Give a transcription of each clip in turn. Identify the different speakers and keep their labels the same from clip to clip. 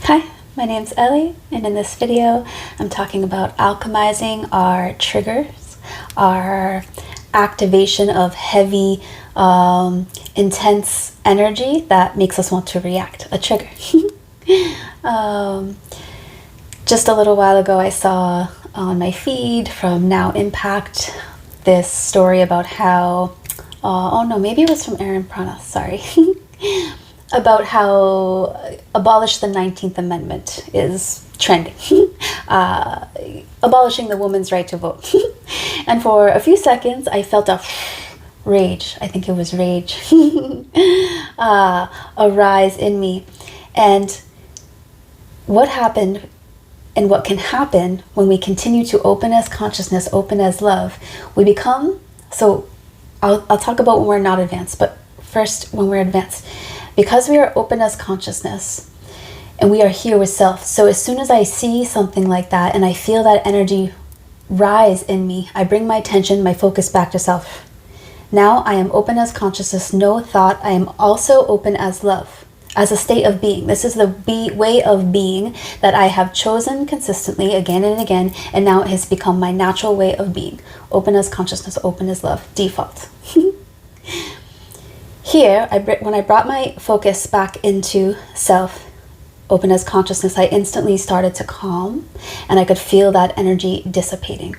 Speaker 1: Hi, my name's Ellie, and in this video I'm talking about alchemizing our triggers, our activation of heavy, intense energy that makes us want to react, a trigger. Just a little while ago I saw on my feed from Now Impact this story about how, oh no, maybe it was from Aaron Prana, sorry. About how abolish the 19th Amendment is trending. Abolishing the woman's right to vote. And for a few seconds I felt a rage, I think it was rage, arise in me. And what happened and what can happen when we continue to open as consciousness, open as love, we become, so I'll talk about when we're not advanced, but first when we're advanced. Because we are open as consciousness and we are here with self. So as soon as I see something like that and I feel that energy rise in me, I bring my attention, my focus back to self. Now I am open as consciousness, no thought. I am also open as love, as a state of being. This is the way of being that I have chosen consistently again and again, and now it has become my natural way of being. Open as consciousness, open as love, default. Here, when I brought my focus back into self, open as consciousness, I instantly started to calm, and I could feel that energy dissipating.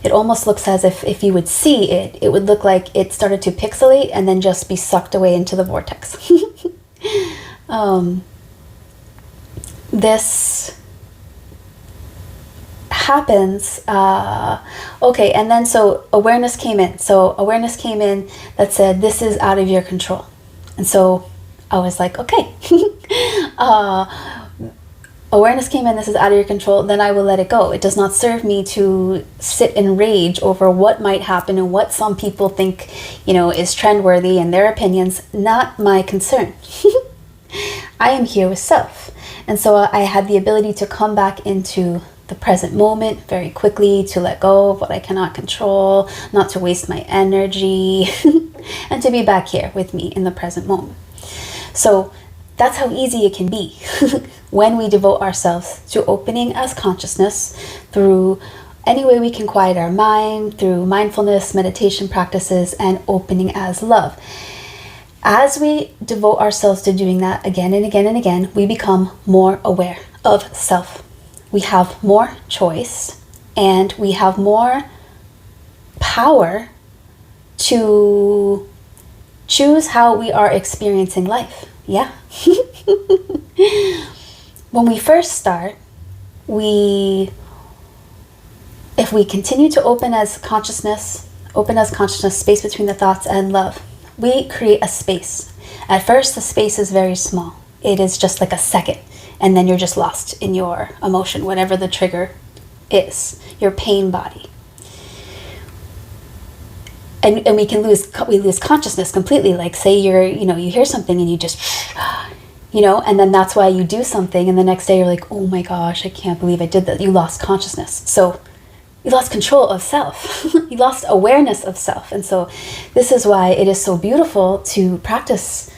Speaker 1: It almost looks as if you would see it, it would look like it started to pixelate and then just be sucked away into the vortex. This happens, okay, and then so awareness came in. So awareness came in that said, this is out of your control. And so I was like, okay, awareness came in, this is out of your control, then I will let it go. It does not serve me to sit in rage over what might happen and what some people think, is trendworthy and their opinions. Not my concern. I am here with self. And so I had the ability to come back into the present moment very quickly, to let go of what I cannot control, not to waste my energy, and to be back here with me in the present moment. So that's how easy it can be when we devote ourselves to opening as consciousness through any way we can quiet our mind, through mindfulness, meditation practices, and opening as love. As we devote ourselves to doing that again and again and again, we become more aware of self. We have more choice and we have more power to choose how we are experiencing life. Yeah. When we first start, if we continue to open as consciousness, space between the thoughts and love, we create a space. At first, the space is very small. It is just like a second. And then you're just lost in your emotion, whatever the trigger is, your pain body. And we lose consciousness completely. Like say you hear something and you just, and then that's why you do something. And the next day you're like, oh my gosh, I can't believe I did that. You lost consciousness. So you lost control of self. You lost awareness of self. And so this is why it is so beautiful to practice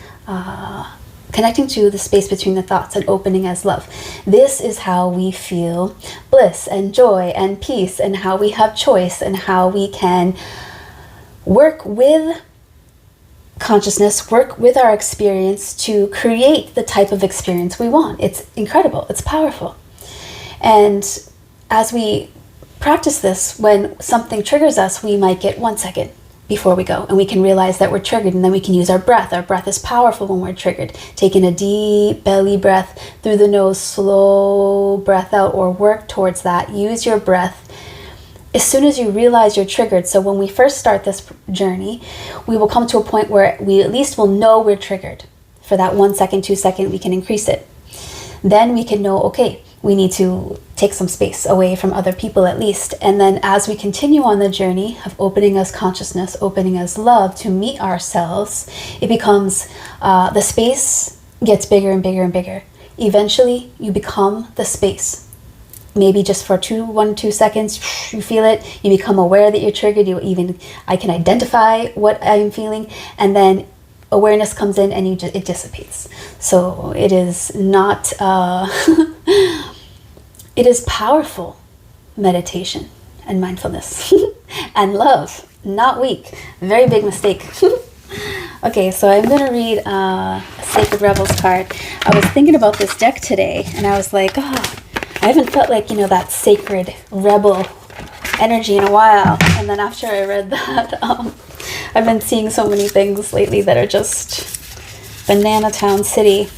Speaker 1: connecting to the space between the thoughts and opening as love. This is how we feel bliss and joy and peace, and how we have choice, and how we can work with consciousness, work with our experience to create the type of experience we want. It's incredible. It's powerful. And as we practice this, when something triggers us, we might get 1 second before we go, and we can realize that we're triggered, and then we can use our breath. Our breath is powerful when we're triggered. Taking a deep belly breath through the nose, slow breath out, or work towards that. Use your breath as soon as you realize you're triggered. So when we first start this journey, we will come to a point where we at least will know we're triggered. For that 1 second, 2 second, we can increase it. Then we can know, okay, we need to take some space away from other people at least. And then as we continue on the journey of opening as consciousness, opening as love to meet ourselves, it becomes, the space gets bigger and bigger and bigger. Eventually you become the space. Maybe just for 1, 2 seconds, you feel it, you become aware that you're triggered, I can identify what I'm feeling, and then awareness comes in and it dissipates. So it is not, it is powerful meditation and mindfulness and love, not weak. Very big mistake. Okay, so I'm going to read a Sacred Rebels card. I was thinking about this deck today, and I was like, I haven't felt like, that Sacred Rebel energy in a while. And then after I read that, I've been seeing so many things lately that are just Banana Town City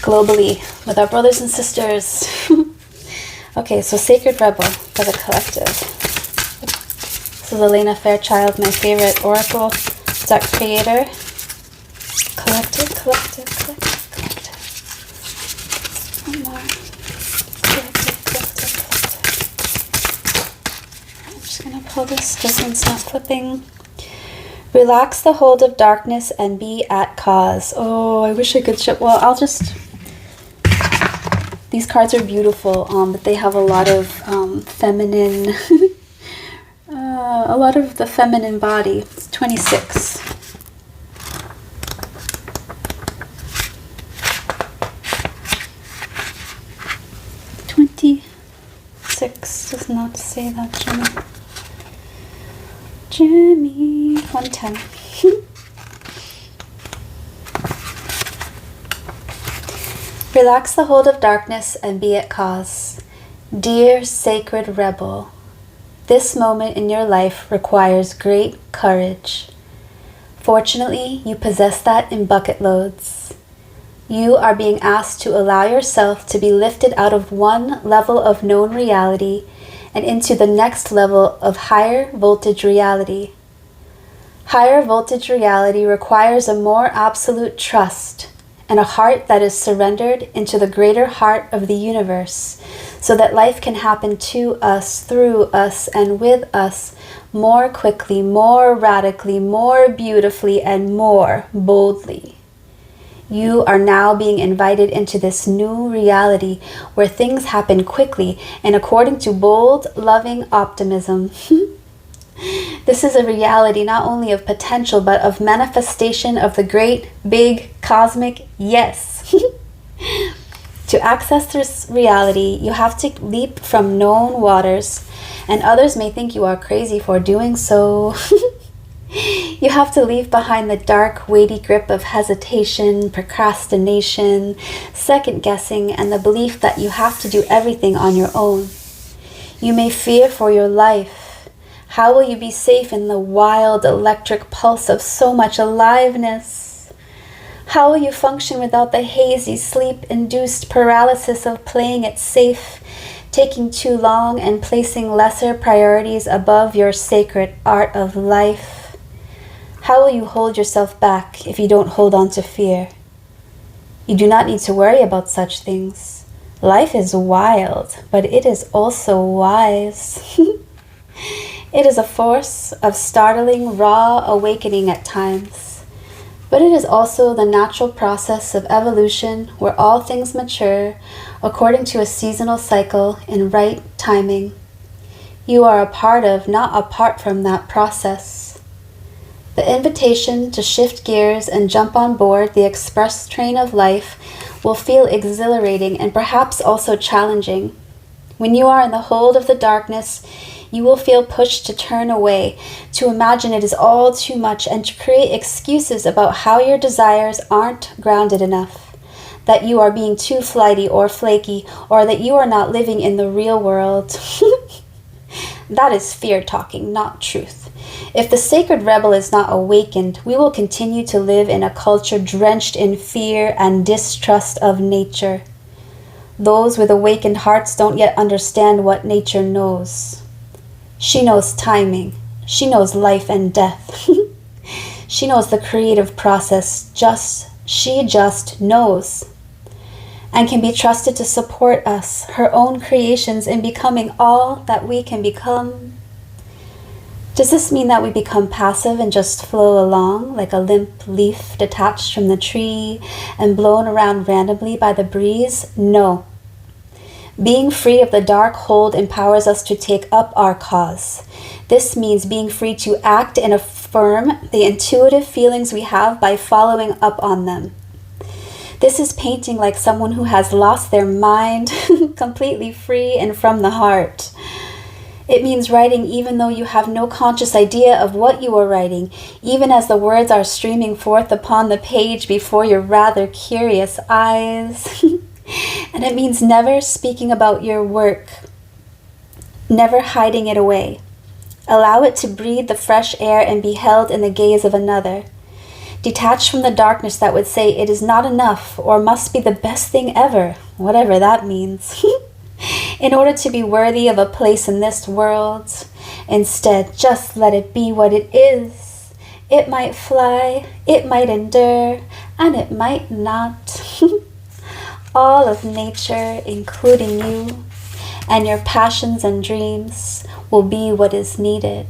Speaker 1: globally with our brothers and sisters. Okay, so Sacred Rebel for the collective. This is Elena Fairchild, my favorite oracle deck creator. Collective. One more. Collective. I'm just going to pull this. This one's not flipping. Relax the hold of darkness and be at cause. Oh, I wish I could show. Well, I'll just... These cards are beautiful, but they have a lot of feminine... a lot of the feminine body. It's 26. Does not say that, Jimmy. 110. Relax the hold of darkness and be at cause. Dear Sacred Rebel, this moment in your life requires great courage. Fortunately, you possess that in bucket loads. You are being asked to allow yourself to be lifted out of one level of known reality and into the next level of higher voltage reality. Higher voltage reality requires a more absolute trust and a heart that is surrendered into the greater heart of the universe, so that life can happen to us, through us, and with us more quickly, more radically, more beautifully, and more boldly. You are now being invited into this new reality where things happen quickly and according to bold, loving optimism. This is a reality not only of potential, but of manifestation of the great, big, cosmic yes. To access this reality, you have to leap from known waters, and others may think you are crazy for doing so. You have to leave behind the dark, weighty grip of hesitation, procrastination, second guessing, and the belief that you have to do everything on your own. You may fear for your life. How will you be safe in the wild, electric pulse of so much aliveness? How will you function without the hazy, sleep-induced paralysis of playing it safe, taking too long, and placing lesser priorities above your sacred art of life? How will you hold yourself back if you don't hold on to fear? You do not need to worry about such things. Life is wild, but it is also wise. It is a force of startling, raw awakening at times. But it is also the natural process of evolution where all things mature according to a seasonal cycle in right timing. You are a part of, not apart from that process. The invitation to shift gears and jump on board the express train of life will feel exhilarating and perhaps also challenging. When you are in the hold of the darkness, you will feel pushed to turn away, to imagine it is all too much, and to create excuses about how your desires aren't grounded enough, that you are being too flighty or flaky, or that you are not living in the real world. That is fear talking, not truth. If the Sacred Rebel is not awakened, we will continue to live in a culture drenched in fear and distrust of nature. Those with awakened hearts don't yet understand what nature knows. She knows timing. She knows life and death. She knows the creative process. She just knows. And can be trusted to support us, her own creations, in becoming all that we can become. Does this mean that we become passive and just flow along like a limp leaf detached from the tree and blown around randomly by the breeze? No. Being free of the dark hold empowers us to take up our cause. This means being free to act in a affirm the intuitive feelings we have by following up on them. This is painting like someone who has lost their mind, completely free and from the heart. It means writing even though you have no conscious idea of what you are writing, even as the words are streaming forth upon the page before your rather curious eyes. And it means never speaking about your work, never hiding it away. Allow it to breathe the fresh air and be held in the gaze of another. Detach from the darkness that would say it is not enough or must be the best thing ever, whatever that means. In order to be worthy of a place in this world, instead, just let it be what it is. It might fly, it might endure, and it might not. All of nature, including you, and your passions and dreams will be what is needed,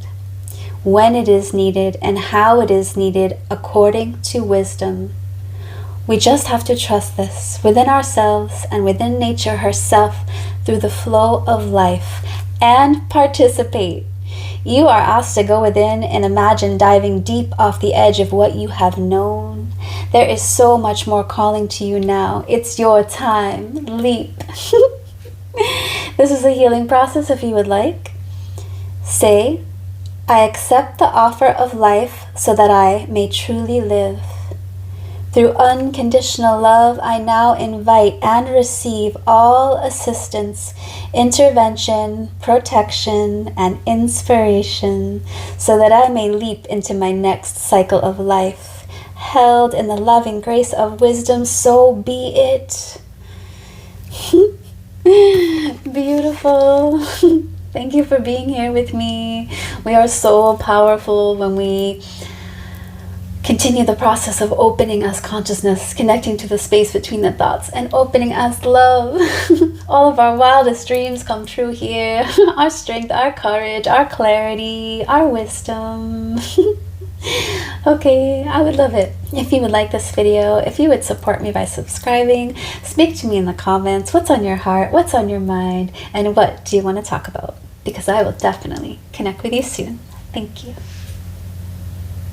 Speaker 1: when it is needed, and how it is needed according to wisdom. We just have to trust this within ourselves and within nature herself through the flow of life and participate. You are asked to go within and imagine diving deep off the edge of what you have known. There is so much more calling to you now. It's your time. Leap. This is a healing process if you would like. Say, I accept the offer of life so that I may truly live. Through unconditional love, I now invite and receive all assistance, intervention, protection, and inspiration so that I may leap into my next cycle of life. Held in the loving grace of wisdom, so be it. Beautiful. Thank you for being here with me. We are so powerful when we continue the process of opening as consciousness, connecting to the space between the thoughts, and opening as love. All of our wildest dreams come true here. Our strength, our courage, our clarity, our wisdom. Okay, I would love it if you would like this video, if you would support me by subscribing. Speak to me in the comments. What's on your heart? What's on your mind? And what do you want to talk about? Because I will definitely connect with you soon. Thank you.